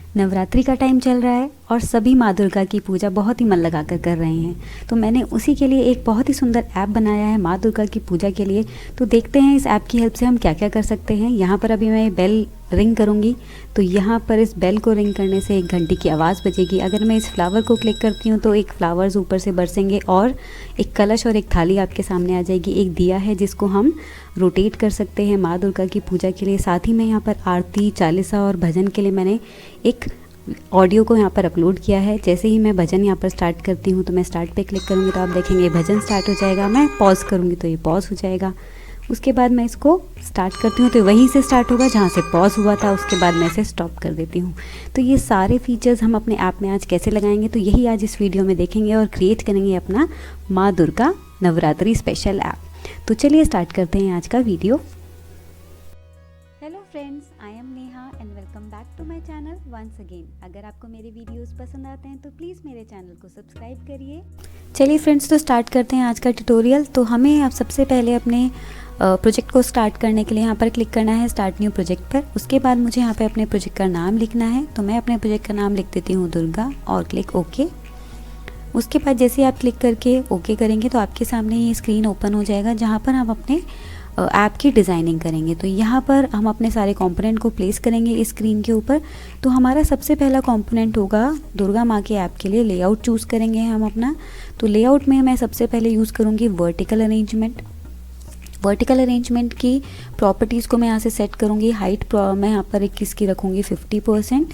नवरात्रि का टाइम चल रहा है और सभी माँ दुर्गा की पूजा बहुत ही मन लगाकर कर रहे हैं। तो मैंने उसी के लिए एक बहुत ही सुंदर ऐप बनाया है माँ दुर्गा की पूजा के लिए। तो देखते हैं इस ऐप की हेल्प से हम क्या क्या कर सकते हैं। यहाँ पर अभी मैं बेल रिंग करूँगी, तो यहाँ पर इस बेल को रिंग करने से एक घंटी की आवाज़ बजेगी। अगर मैं इस फ्लावर को क्लिक करती हूँ तो एक फ्लावर्स ऊपर से बरसेंगे और एक कलश और एक थाली आपके सामने आ जाएगी। एक दिया है जिसको हम रोटेट कर सकते हैं माँ दुर्गा की पूजा के लिए। साथ ही मैं यहाँ पर आरती, चालीसा और भजन के लिए मैंने एक ऑडियो को यहाँ पर अपलोड किया है। जैसे ही मैं भजन यहाँ पर स्टार्ट करती हूँ तो मैं स्टार्ट पे क्लिक करूँगी तो आप देखेंगे भजन स्टार्ट हो जाएगा। मैं पॉज करूँगी तो ये पॉज हो जाएगा। उसके बाद मैं इसको स्टार्ट करती हूँ तो वहीं से स्टार्ट होगा जहाँ से पॉज हुआ था। उसके बाद मैं इसे स्टॉप कर देती हूँ। तो ये सारे फीचर्स हम अपने ऐप में आज कैसे लगाएंगे, तो यही आज इस वीडियो में देखेंगे और क्रिएट करेंगे अपना माँ दुर्गा नवरात्रि स्पेशल ऐप। तो चलिए स्टार्ट करते हैं आज का video. Hello friends, I am Neha and welcome back to my channel once again. अगर आपको मेरे वीडियोस पसंद आते हैं तो प्लीज़ मेरे चैनल को सब्सक्राइब करिए। चलिए फ्रेंड्स, तो स्टार्ट करते हैं आज का ट्यूटोरियल। तो हमें अब सबसे पहले अपने प्रोजेक्ट को स्टार्ट करने के लिए यहाँ पर क्लिक करना है स्टार्ट न्यू प्रोजेक्ट पर। उसके बाद मुझे यहाँ पे अपने प्रोजेक्ट का नाम लिखना है। तो मैं अपने प्रोजेक्ट का नाम लिख देती हूँ दुर्गा और क्लिक ओके। उसके बाद जैसे आप क्लिक करके ओके करेंगे तो आपके सामने ये स्क्रीन ओपन हो जाएगा जहाँ पर हम अपने ऐप की डिज़ाइनिंग करेंगे। तो यहाँ पर हम अपने सारे कंपोनेंट को प्लेस करेंगे इस स्क्रीन के ऊपर। तो हमारा सबसे पहला कंपोनेंट होगा दुर्गा माँ के ऐप के लिए लेआउट चूज़ करेंगे हम अपना। तो लेआउट में मैं सबसे पहले यूज़ करूँगी वर्टिकल अरेंजमेंट। वर्टिकल अरेंजमेंट की प्रॉपर्टीज़ को मैं यहाँ से सेट करूँगी। हाइट मैं यहाँ पर इसकी रखूँगी 50%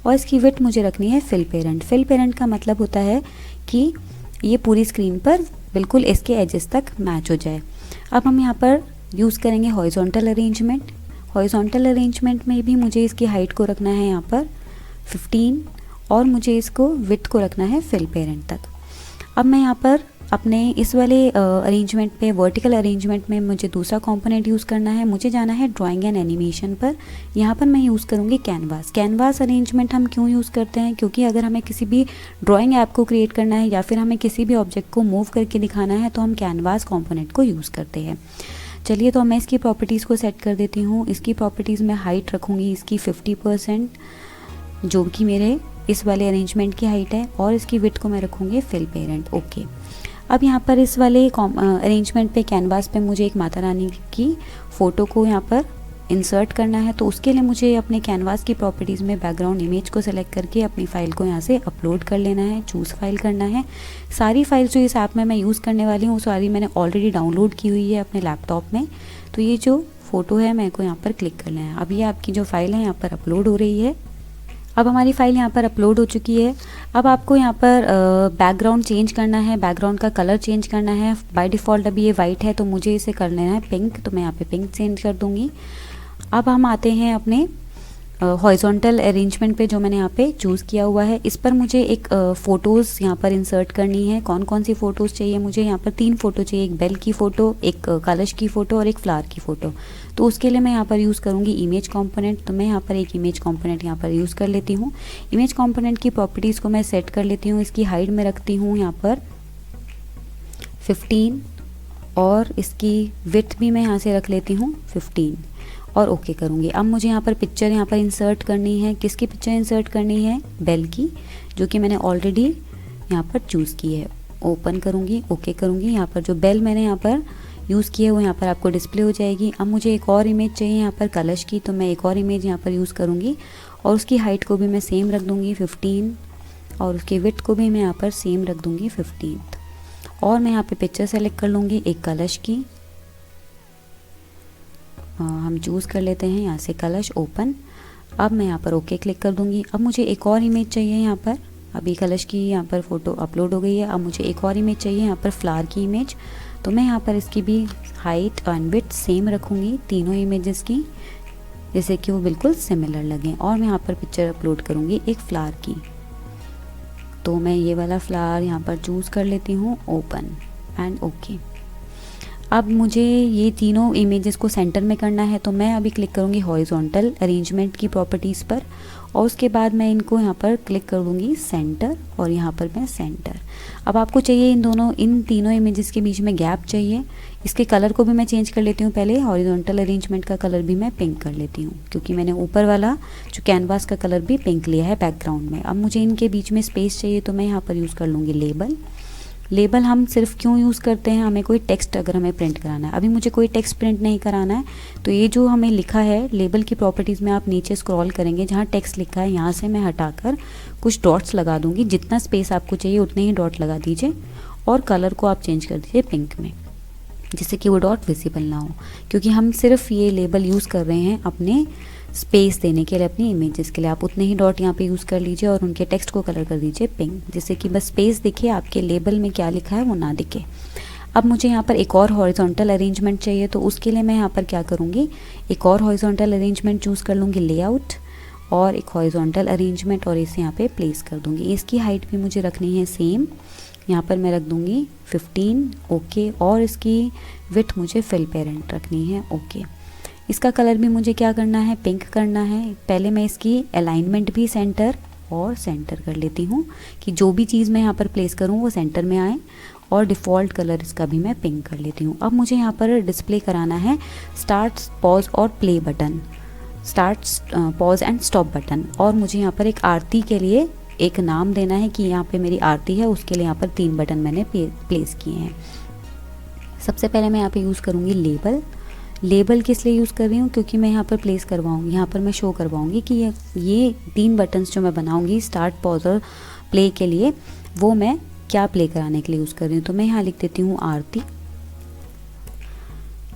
और इसकी विड्थ मुझे रखनी है फिल पेरेंट। फिल पेरेंट का मतलब होता है कि ये पूरी स्क्रीन पर बिल्कुल इसके एजेस तक मैच हो जाए। अब हम यहाँ पर यूज़ करेंगे हॉरिजॉन्टल अरेंजमेंट। हॉरिजॉन्टल अरेंजमेंट में भी मुझे इसकी हाइट को रखना है यहाँ पर 15 और मुझे इसको विड्थ को रखना है फिल पेरेंट तक। अब मैं यहाँ पर अपने इस वाले अरेंजमेंट पे वर्टिकल अरेंजमेंट में मुझे दूसरा कंपोनेंट यूज़ करना है। मुझे जाना है ड्राइंग एंड एनिमेशन पर। यहाँ पर मैं यूज़ करूँगी कैनवास। कैनवास अरेंजमेंट हम क्यों यूज़ करते हैं, क्योंकि अगर हमें किसी भी ड्राइंग ऐप को क्रिएट करना है या फिर हमें किसी भी ऑब्जेक्ट को मूव करके दिखाना है तो हम कैनवास कंपोनेंट को यूज़ करते हैं। चलिए, तो मैं इसकी प्रॉपर्टीज़ को सेट कर देती हूँ। इसकी प्रॉपर्टीज़ में हाइट रखूँगी इसकी 50% जो कि मेरे इस वाले अरेंजमेंट की हाइट है, और इसकी विड्थ को मैं रखूँगी फिल पेरेंट ओके। अब यहाँ पर इस वाले अरेंजमेंट पे कैनवास पे मुझे एक माता रानी की फ़ोटो को यहाँ पर इंसर्ट करना है। तो उसके लिए मुझे अपने कैनवास की प्रॉपर्टीज़ में बैकग्राउंड इमेज को सेलेक्ट करके अपनी फ़ाइल को यहाँ से अपलोड कर लेना है, चूज़ फाइल करना है। सारी फाइल्स जो इस ऐप में मैं यूज़ करने वाली हूँ सारी मैंने ऑलरेडी डाउनलोड की हुई है अपने लैपटॉप में। तो ये जो फ़ोटो है मेरे को यहाँ पर क्लिक करना है। अब ये आपकी जो फाइल है यहाँ पर अपलोड हो रही है। अब हमारी फ़ाइल यहाँ पर अपलोड हो चुकी है। अब आपको यहाँ पर बैकग्राउंड चेंज करना है, बैकग्राउंड का कलर चेंज करना है। बाय डिफ़ॉल्ट अभी ये वाइट है तो मुझे इसे कर लेना है पिंक, तो मैं यहाँ पे पिंक चेंज कर दूँगी। अब हम आते हैं अपने हॉरिजॉन्टल अरेंजमेंट पे जो मैंने यहाँ पे चूज़ किया हुआ है। इस पर मुझे एक फ़ोटोज़ यहाँ पर इंसर्ट करनी है। कौन कौन सी फ़ोटोज़ चाहिए मुझे, यहाँ पर 3 फ़ोटो चाहिए। एक बेल की फ़ोटो, एक कलश की फ़ोटो और एक फ्लावर की फ़ोटो। तो उसके लिए मैं यहाँ पर यूज़ करूँगी इमेज कंपोनेंट। तो मैं यहाँ पर एक इमेज कंपोनेंट यहाँ पर यूज़ कर लेती हूँ। इमेज कंपोनेंट की प्रॉपर्टीज़ को मैं सेट कर लेती हूँ। इसकी हाइट में रखती हूँ यहाँ पर 15 और इसकी विड्थ भी मैं यहाँ से रख लेती हूँ 15 और ओके करूँगी। अब मुझे यहाँ पर पिक्चर यहाँ पर इंसर्ट करनी है। किसकी पिक्चर इंसर्ट करनी है? बेल की, जो कि मैंने ऑलरेडी यहाँ पर चूज़ की है। ओपन करूँगी, ओके करूँगी। यहाँ पर जो बेल मैंने यहाँ पर यूज़ किया है वो यहाँ पर आपको डिस्प्ले हो जाएगी। अब मुझे एक और इमेज चाहिए यहाँ पर कलश की, तो मैं एक और इमेज यहाँ पर यूज़ करूँगी और उसकी हाइट को भी मैं सेम रख दूँगी 15 और उसकी विड्थ को भी मैं यहाँ पर सेम रख दूँगी 15। और मैं यहाँ पे पिक्चर सेलेक्ट कर लूँगी एक कलश की। हम चूज़ कर लेते हैं यहाँ से कलश, ओपन। अब मैं यहाँ पर ओके क्लिक कर दूँगी। अब मुझे एक और इमेज चाहिए यहाँ पर। अभी कलश की यहाँ पर फ़ोटो अपलोड हो गई है। अब मुझे एक और इमेज चाहिए यहाँ पर फ्लावर की इमेज। तो मैं यहाँ पर इसकी भी हाइट एंड विड्थ सेम रखूँगी तीनों इमेजेस की, जैसे कि वो बिल्कुल सिमिलर लगें। और मैं यहाँ पर पिक्चर अपलोड करूँगी एक फ्लावर की। तो मैं ये वाला फ्लावर यहाँ पर चूज़ कर लेती हूँ, ओपन एंड ओके। अब मुझे ये तीनों इमेजेस को सेंटर में करना है, तो मैं अभी क्लिक करूँगी हॉरिजॉन्टल अरेंजमेंट की प्रॉपर्टीज़ पर और उसके बाद मैं इनको यहाँ पर क्लिक कर दूँगी सेंटर और यहाँ पर मैं सेंटर। अब आपको चाहिए इन तीनों इमेजेस के बीच में गैप चाहिए। इसके कलर को भी मैं चेंज कर लेती हूँ। पहले हॉरिजॉन्टल अरेंजमेंट का कलर भी मैं पिंक कर लेती हूँ, क्योंकि मैंने ऊपर वाला जो कैनवास का कलर भी पिंक लिया है बैकग्राउंड में। अब मुझे इनके बीच में स्पेस चाहिए, तो मैं यहाँ पर यूज़ कर लूँगी लेबल। लेबल हम सिर्फ क्यों यूज़ करते हैं, हमें कोई टेक्स्ट अगर हमें प्रिंट कराना है। अभी मुझे कोई टेक्स्ट प्रिंट नहीं कराना है, तो ये जो हमें लिखा है लेबल की प्रॉपर्टीज़ में आप नीचे स्क्रॉल करेंगे, जहाँ टेक्स्ट लिखा है यहाँ से मैं हटाकर कुछ डॉट्स लगा दूँगी। जितना स्पेस आपको चाहिए उतने ही डॉट लगा दीजिए और कलर को आप चेंज कर दीजिए पिंक में, जिससे कि वो डॉट विजिबल ना हो, क्योंकि हम सिर्फ ये लेबल यूज़ कर रहे हैं अपने स्पेस देने के लिए, अपनी इमेजेस के लिए। आप उतने ही डॉट यहाँ पे यूज़ कर लीजिए और उनके टेक्स्ट को कलर कर दीजिए पिंक, जिससे कि बस स्पेस दिखे, आपके लेबल में क्या लिखा है वो ना दिखे। अब मुझे यहाँ पर एक और हॉरिजॉन्टल अरेंजमेंट चाहिए, तो उसके लिए मैं यहाँ पर क्या करूँगी, एक और हॉरिजॉन्टल अरेंजमेंट चूज़ कर लूँगी, लेआउट और एक हॉरिजॉन्टल अरेंजमेंट, और इसे यहाँ पे प्लेस कर दूँगी। इसकी हाइट भी मुझे रखनी है सेम, यहाँ पर मैं रख दूँगी 15, ओके। और इसकी विड्थ मुझे फिल पेरेंट रखनी है, ओके। इसका कलर भी मुझे क्या करना है, पिंक करना है। पहले मैं इसकी अलाइनमेंट भी सेंटर और सेंटर कर लेती हूँ, कि जो भी चीज़ मैं यहाँ पर प्लेस करूँ वो सेंटर में आए, और डिफ़ॉल्ट कलर इसका भी मैं पिंक कर लेती हूँ। अब मुझे यहाँ पर डिस्प्ले कराना है स्टार्ट, पॉज और play button, start, pause and stop button. और मुझे यहाँ पर एक आरती के लिए एक नाम देना है कि यहाँ पे मेरी आरती है, उसके लिए यहाँ पर 3 बटन मैंने प्लेस किए हैं। सबसे पहले मैं यहाँ पे यूज़ करूँगी लेबल। लेबल किस लिए यूज़ कर रही हूँ, क्योंकि मैं यहाँ पर प्लेस करवाऊँगी, यहाँ पर मैं शो करवाऊँगी कि ये 3 बटन्स जो मैं बनाऊँगी स्टार्ट, पॉज और प्ले के लिए, वो मैं क्या प्ले कराने के लिए यूज़ कर रही हूँ। तो मैं यहाँ लिख देती हूँ आरती।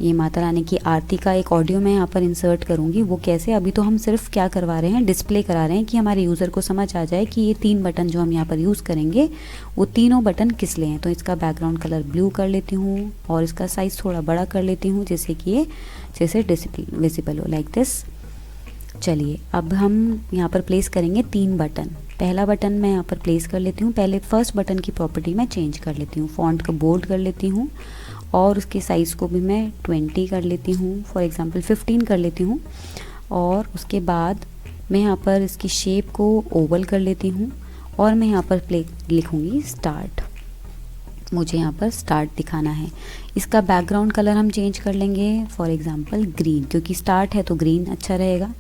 ये माता रानी की आरती का एक ऑडियो मैं यहाँ पर इंसर्ट करूँगी। वो कैसे, अभी तो हम सिर्फ क्या करवा रहे हैं, डिस्प्ले करा रहे हैं कि हमारे यूज़र को समझ आ जाए कि ये 3 बटन जो हम यहाँ पर यूज़ करेंगे वो तीनों बटन किस लिए हैं। तो इसका बैकग्राउंड कलर ब्लू कर लेती हूँ और इसका साइज़ थोड़ा बड़ा कर लेती हूँ, जिससे कि ये जैसे विजिबल हो, लाइक दिस। चलिए अब हम यहाँ पर प्लेस करेंगे 3 बटन। पहला बटन मैं यहाँ पर प्लेस कर लेती हूँ। पहले फर्स्ट बटन की प्रॉपर्टी मैं चेंज कर लेती हूँ, फॉन्ट का बोल्ड कर लेती हूँ और उसके साइज़ को भी मैं 20 कर लेती हूँ, फॉर एग्ज़ाम्पल 15 कर लेती हूँ। और उसके बाद मैं यहाँ पर इसकी शेप को ओवल कर लेती हूँ और मैं यहाँ पर लिखूँगी स्टार्ट। मुझे यहाँ पर स्टार्ट दिखाना है। इसका बैकग्राउंड कलर हम चेंज कर लेंगे, फॉर एग्ज़ाम्पल ग्रीन, क्योंकि स्टार्ट है तो ग्रीन अच्छा रहेगा।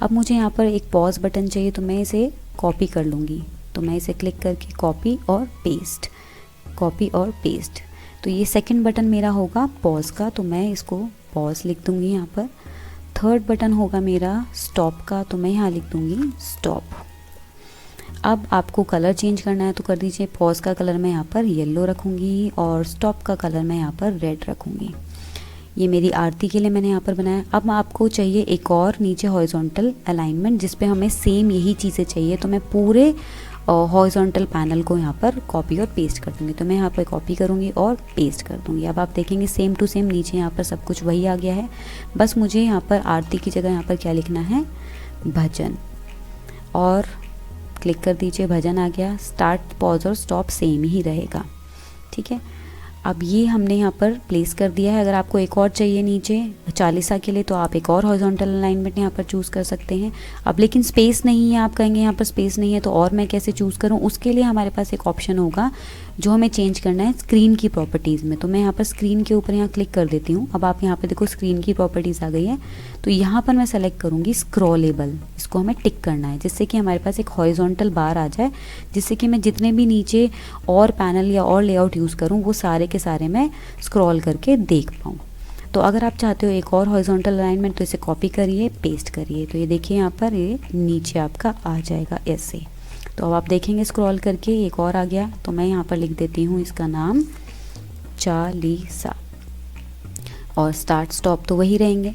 अब मुझे यहाँ पर एक पॉज बटन चाहिए, तो मैं इसे कॉपी कर लूँगी। तो मैं इसे क्लिक करके कॉपी और पेस्ट, कॉपी और पेस्ट। तो ये सेकंड बटन मेरा होगा पॉज का, तो मैं इसको पॉज लिख दूँगी यहाँ पर। थर्ड बटन होगा मेरा स्टॉप का, तो मैं यहाँ लिख दूँगी स्टॉप। अब आपको कलर चेंज करना है तो कर दीजिए। पॉज का कलर मैं यहाँ पर येलो रखूँगी और स्टॉप का कलर मैं यहाँ पर रेड रखूँगी। ये मेरी आरती के लिए मैंने यहाँ पर बनाया। अब आपको चाहिए एक और नीचे हॉरिजॉन्टल अलाइनमेंट, जिस पे हमें सेम यही चीज़ें चाहिए। तो मैं पूरे हॉरिजॉन्टल पैनल को यहाँ पर कॉपी और पेस्ट कर दूँगी। तो मैं यहाँ पर कॉपी करूँगी और पेस्ट कर दूँगी। अब आप देखेंगे सेम टू सेम नीचे यहाँ पर सब कुछ वही आ गया है। बस मुझे यहाँ पर आरती की जगह यहाँ पर क्या लिखना है, भजन, और क्लिक कर दीजिए, भजन आ गया। स्टार्ट, पॉज और स्टॉप सेम ही रहेगा, ठीक है। अब ये हमने यहाँ पर प्लेस कर दिया है। अगर आपको एक और चाहिए नीचे 40 के लिए, तो आप एक और हॉरिजॉन्टल अलाइनमेंट यहाँ पर चूज़ कर सकते हैं। अब लेकिन स्पेस नहीं है, आप कहेंगे यहाँ पर स्पेस नहीं है तो और मैं कैसे चूज़ करूँ। उसके लिए हमारे पास एक ऑप्शन होगा जो हमें चेंज करना है स्क्रीन की प्रॉपर्टीज़ में। तो मैं यहाँ पर स्क्रीन के ऊपर यहाँ क्लिक कर देती हूँ। अब आप यहाँ पर देखो स्क्रीन की प्रॉपर्टीज़ आ गई है। तो यहाँ पर मैं सेलेक्ट करूँगी स्क्रॉलेबल, इसको हमें टिक करना है, जिससे कि हमारे पास एक हॉरिजॉन्टल बार आ जाए, जिससे कि मैं जितने भी नीचे और पैनल या और लेआउट यूज़ करूँ वो सारे के सारे मैं स्क्रॉल करके देख पाऊँ। तो अगर आप चाहते हो एक और हॉरिजॉन्टल अलाइनमेंट, तो इसे कॉपी करिए, पेस्ट करिए। तो ये देखिए यहाँ पर ये नीचे आपका आ जाएगा ऐसे। तो अब आप देखेंगे स्क्रॉल करके एक और आ गया। तो मैं यहाँ पर लिख देती हूँ इसका नाम चालीसा, और स्टार्ट स्टॉप तो वही रहेंगे।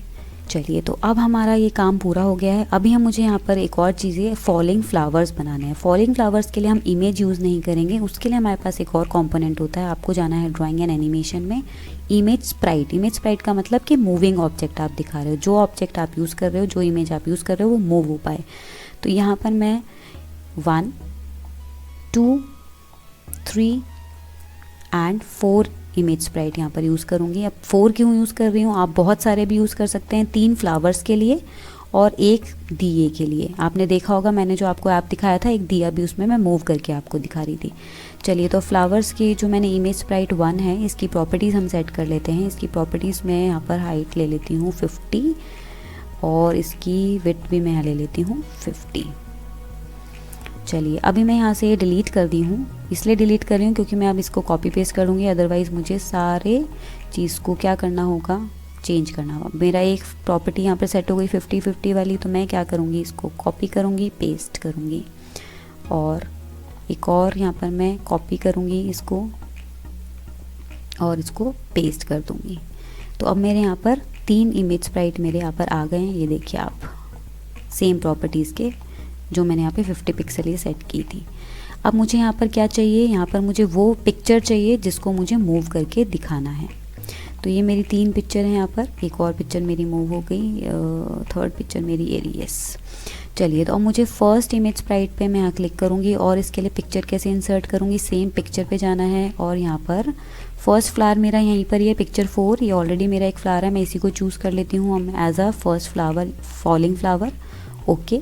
चलिए, तो अब हमारा ये काम पूरा हो गया है। अभी हम मुझे यहाँ पर एक और चीज़ें फॉलिंग फ्लावर्स बनाने हैं। फॉलिंग फ्लावर्स के लिए हम इमेज यूज़ नहीं करेंगे, उसके लिए हमारे पास एक और कंपोनेंट होता है। आपको जाना है ड्राइंग एंड एनिमेशन में, इमेज स्प्राइट। इमेज स्प्राइट का मतलब कि मूविंग ऑब्जेक्ट आप दिखा रहे हो, जो ऑब्जेक्ट आप यूज़ कर रहे हो, जो इमेज आप यूज़ कर रहे हो वो मूव हो पाए। तो यहाँ पर मैं 1, 2, 3 एंड 4 इमेज स्प्राइट यहाँ पर यूज़ करूँगी। अब 4 क्यों यूज़ कर रही हूँ, आप बहुत सारे भी यूज़ कर सकते हैं, 3 फ्लावर्स के लिए और 1 दिए के लिए। आपने देखा होगा मैंने जो आपको ऐप दिखाया था, एक दिया भी उसमें मैं मूव करके आपको दिखा रही थी। चलिए, तो फ्लावर्स की जो मैंने इमेज स्प्राइट 1 है, इसकी प्रॉपर्टीज़ हम सेट कर लेते हैं। इसकी प्रॉपर्टीज़ में यहाँ पर हाइट ले लेती हूँ 50 और इसकी विड्थ भी मैं यहाँ ले लेती हूँ 50। चलिए, अभी मैं यहाँ से डिलीट कर दी हूँ, इसलिए डिलीट कर रही हूँ क्योंकि मैं अब इसको कॉपी पेस्ट करूँगी, अदरवाइज़ मुझे सारे चीज़ को क्या करना होगा, चेंज करना होगा। मेरा एक प्रॉपर्टी यहाँ पर सेट हो गई 50-50 वाली, तो मैं क्या करूँगी, इसको कॉपी करूँगी, पेस्ट करूँगी और एक और यहाँ पर मैं कॉपी करूँगी इसको और इसको पेस्ट कर दूँगी। तो अब मेरे यहाँ पर 3 इमेज स्प्राइट मेरे यहाँ पर आ गए हैं। ये देखिए आप, सेम प्रॉपर्टीज़ के जो मैंने यहाँ पे 50 पिक्सल ये सेट की थी। अब मुझे यहाँ पर क्या चाहिए, यहाँ पर मुझे वो पिक्चर चाहिए जिसको मुझे मूव करके दिखाना है। तो ये मेरी 3 पिक्चर हैं यहाँ पर, एक और पिक्चर मेरी मूव हो गई, 3rd पिक्चर मेरी एरियस। चलिए, तो अब मुझे फर्स्ट इमेज स्प्राइट पे मैं यहाँ क्लिक करूँगी और इसके लिए पिक्चर कैसे इंसर्ट करूँगी, सेम पिक्चर पे जाना है और यहाँ पर फर्स्ट फ्लावर मेरा यहीं पर ये पिक्चर 4, ये ऑलरेडी मेरा एक फ्लावर है, मैं इसी को चूज़ कर लेती हूँ as a first flower, falling flower. Okay,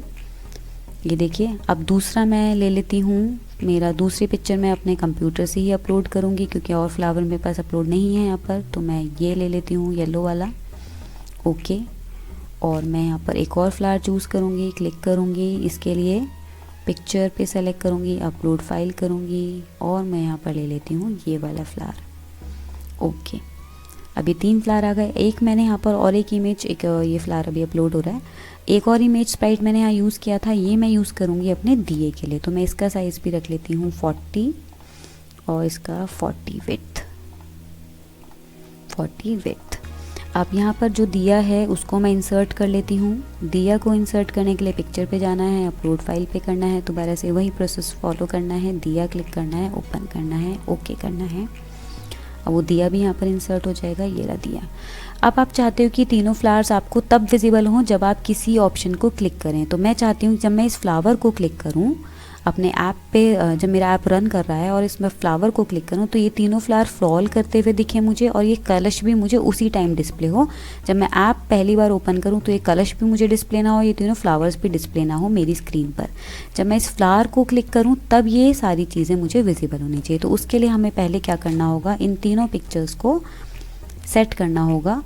ये देखिए। अब दूसरा मैं ले लेती हूँ, मेरा दूसरी पिक्चर मैं अपने कंप्यूटर से ही अपलोड करूँगी क्योंकि और फ्लावर मेरे पास अपलोड नहीं है यहाँ पर, तो मैं ये ले लेती हूँ येलो वाला। ओके, और मैं यहाँ पर एक और फ्लावर चूज़ करूँगी, क्लिक करूँगी, इसके लिए पिक्चर पे सेलेक्ट करूँगी, अपलोड फाइल करूँगी और मैं यहाँ पर ले लेती हूँ ये वाला फ्लावर। ओके, अभी 3 फ्लावर आ गए। एक मैंने यहाँ पर और एक इमेज, एक ये फ्लावर अभी अपलोड हो रहा है, एक और इमेज स्प्राइट मैंने यहाँ यूज़ किया था, ये मैं यूज़ करूँगी अपने दिए के लिए। तो मैं इसका साइज़ भी रख लेती हूँ 40 और इसका 40 विड्थ। अब यहाँ पर जो दिया है उसको मैं इंसर्ट कर लेती हूँ। दिया को इंसर्ट करने के लिए पिक्चर पे जाना है, अपलोड फाइल पे करना है, दोबारा से वही प्रोसेस फॉलो करना है, दिया क्लिक करना है, ओपन करना है, ओके करना है। अब वो दिया भी यहाँ पर इंसर्ट हो जाएगा, ये रहा दिया। अब आप चाहते हो कि तीनों फ्लावर्स आपको तब विजिबल हों जब आप किसी ऑप्शन को क्लिक करें, तो मैं चाहती हूँ जब मैं इस फ्लावर को क्लिक करूँ अपने ऐप पे, जब मेरा ऐप रन कर रहा है और इसमें फ्लावर को क्लिक करूँ तो ये तीनों फ्लावर फॉल करते हुए दिखे मुझे और ये कलश भी मुझे उसी टाइम डिस्प्ले हो। जब मैं ऐप पहली बार ओपन करूँ तो ये कलश भी मुझे डिस्प्ले ना हो, ये तीनों फ्लावर्स भी डिस्प्ले ना हो मेरी स्क्रीन पर। जब मैं इस फ्लावर को क्लिक करूँ तब ये सारी चीज़ें मुझे विजिबल होनी चाहिए। तो उसके लिए हमें पहले क्या करना होगा, इन तीनों पिक्चर्स को सेट करना होगा,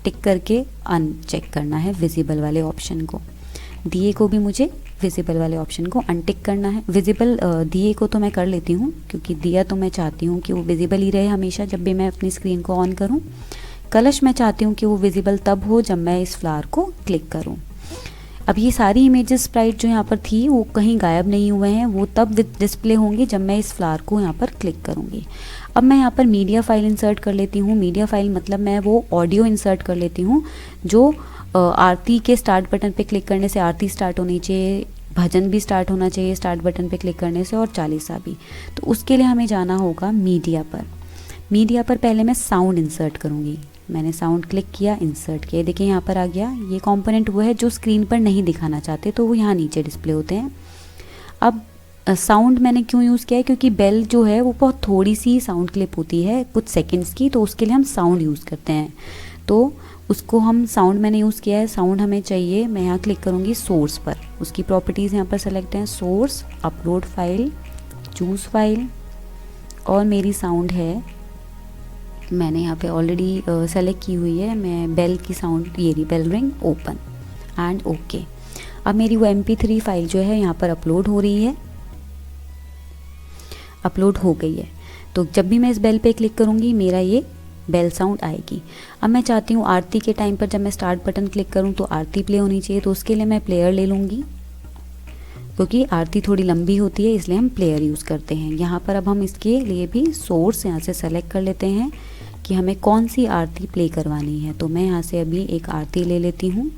टिक करके अनचेक करना है विजिबल वाले ऑप्शन को। दिए को भी मुझे विजिबल वाले ऑप्शन को अनटिक करना है। विजिबल दिए को तो मैं कर लेती हूँ क्योंकि दिया तो मैं चाहती हूँ कि वो विजिबल ही रहे हमेशा जब भी मैं अपनी स्क्रीन को ऑन करूँ। कलश मैं चाहती हूँ कि वो विजिबल तब हो जब मैं इस फ्लावर को क्लिक करूँ। अब ये सारी इमेजेस स्प्राइट जो यहाँ पर थी वो कहीं गायब नहीं हुए हैं, वो तब डिस्प्ले होंगे जब मैं इस फ्लावर को यहाँ पर क्लिक करूँगी। अब मैं यहाँ पर मीडिया फाइल इंसर्ट कर लेती हूँ। मीडिया फाइल मतलब मैं वो ऑडियो इंसर्ट कर लेती हूँ जो आरती के स्टार्ट बटन पे क्लिक करने से आरती स्टार्ट होनी चाहिए, भजन भी स्टार्ट होना चाहिए स्टार्ट बटन पे क्लिक करने से, और चालीसा भी। तो उसके लिए हमें जाना होगा मीडिया पर। मीडिया पर पहले मैं साउंड इंसर्ट करूँगी। मैंने साउंड क्लिक किया, इंसर्ट किया, देखिए यहाँ पर आ गया। ये कंपोनेंट वो है जो स्क्रीन पर नहीं दिखाना चाहते तो वो यहाँ नीचे डिस्प्ले होते हैं। अब साउंड मैंने क्यों यूज़ किया है, क्योंकि बेल जो है वो बहुत थोड़ी सी साउंड क्लिप होती है कुछ सेकंड्स की, तो उसके लिए हम साउंड यूज़ करते हैं। तो उसको हम साउंड मैंने यूज़ किया है। साउंड हमें चाहिए, मैं यहाँ क्लिक करूँगी सोर्स पर, उसकी प्रॉपर्टीज़ यहाँ पर सेलेक्ट हैं, source, upload file, choose file, और मेरी साउंड है मैंने यहाँ पे ऑलरेडी सेलेक्ट की हुई है, मैं बेल की साउंड, ये रही bell ring, open and okay. अब मेरी वो MP3 फाइल जो है यहाँ पर अपलोड हो रही है, अपलोड हो गई है। तो जब भी मैं इस बेल पे क्लिक करूँगी मेरा ये बेल साउंड आएगी। अब मैं चाहती हूँ आरती के टाइम पर जब मैं स्टार्ट बटन क्लिक करूँ तो आरती प्ले होनी चाहिए, तो उसके लिए मैं प्लेयर ले लूँगी क्योंकि आरती थोड़ी लंबी होती है इसलिए हम प्लेयर यूज़ करते हैं। यहाँ पर अब हम इसके लिए भी सोर्स यहाँ से सेलेक्ट कर लेते हैं कि हमें कौन सी आरती प्ले करवानी है। तो मैं यहाँ से अभी एक आरती ले लेती हूँ,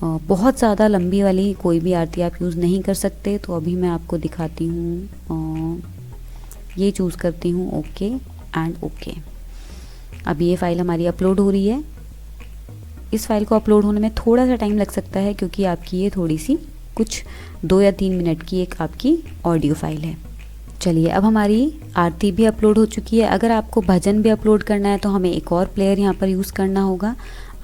बहुत ज़्यादा लंबी वाली कोई भी आरती आप यूज़ नहीं कर सकते। तो अभी मैं आपको दिखाती हूँ, ये चूज़ करती हूँ ओके एंड ओके। अब ये फ़ाइल हमारी अपलोड हो रही है। इस फाइल को अपलोड होने में थोड़ा सा टाइम लग सकता है क्योंकि आपकी ये थोड़ी सी कुछ 2 या 3 मिनट की एक आपकी ऑडियो फाइल है। चलिए, अब हमारी आरती भी अपलोड हो चुकी है। अगर आपको भजन भी अपलोड करना है तो हमें एक और प्लेयर यहाँ पर यूज़ करना होगा।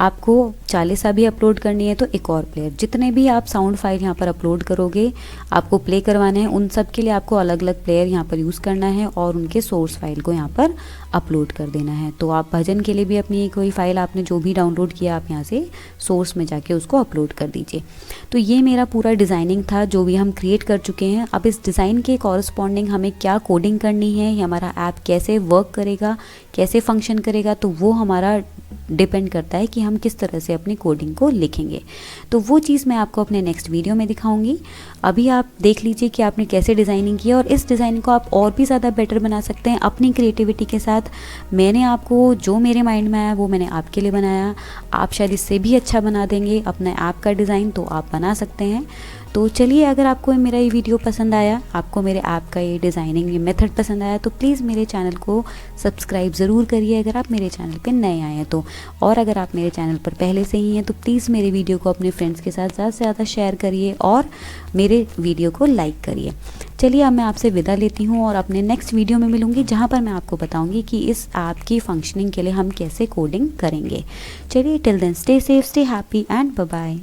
आपको चालीसा भी अपलोड करनी है तो एक और प्लेयर। जितने भी आप साउंड फाइल यहाँ पर अपलोड करोगे, आपको प्ले करवाने हैं, उन सब के लिए आपको अलग अलग प्लेयर यहाँ पर यूज़ करना है और उनके सोर्स फाइल को यहाँ पर अपलोड कर देना है। तो आप भजन के लिए भी अपनी कोई फाइल आपने जो भी डाउनलोड किया, आप यहाँ से सोर्स में जाके उसको अपलोड कर दीजिए। तो ये मेरा पूरा डिज़ाइनिंग था जो भी हम क्रिएट कर चुके हैं। अब इस डिज़ाइन के कॉरस्पॉन्डिंग हमें क्या कोडिंग करनी है, ये हमारा ऐप कैसे वर्क करेगा, कैसे फंक्शन करेगा, तो वो हमारा डिपेंड करता है कि हम किस तरह से अपनी कोडिंग को लिखेंगे। तो वो चीज़ मैं आपको अपने नेक्स्ट वीडियो में दिखाऊंगी। अभी आप देख लीजिए कि आपने कैसे डिज़ाइनिंग की और इस डिज़ाइन को आप और भी ज़्यादा बेटर बना सकते हैं अपनी क्रिएटिविटी के साथ। मैंने आपको जो मेरे माइंड में आया वो मैंने आपके लिए बनाया। आप शायद इससे भी अच्छा बना देंगे अपने ऐप का डिज़ाइन, तो आप बना सकते हैं। तो चलिए, अगर आपको मेरा ये वीडियो पसंद आया, आपको मेरे ऐप का ये डिज़ाइनिंग ये मेथड पसंद आया, तो प्लीज़ मेरे चैनल को सब्सक्राइब ज़रूर करिए अगर आप मेरे चैनल पे नए आए हैं तो। और अगर आप मेरे चैनल पर पहले से ही हैं तो प्लीज़ मेरे वीडियो को अपने फ्रेंड्स के साथ ज़्यादा से ज़्यादा शेयर करिए और मेरे वीडियो को लाइक करिए। चलिए, अब मैं आपसे विदा लेती हूँ और अपने नेक्स्ट वीडियो में मिलूँगी, जहाँ पर मैं आपको बताऊँगी कि इस ऐप की फंक्शनिंग के लिए हम कैसे कोडिंग करेंगे। चलिए, till then stay safe, stay happy and bye bye.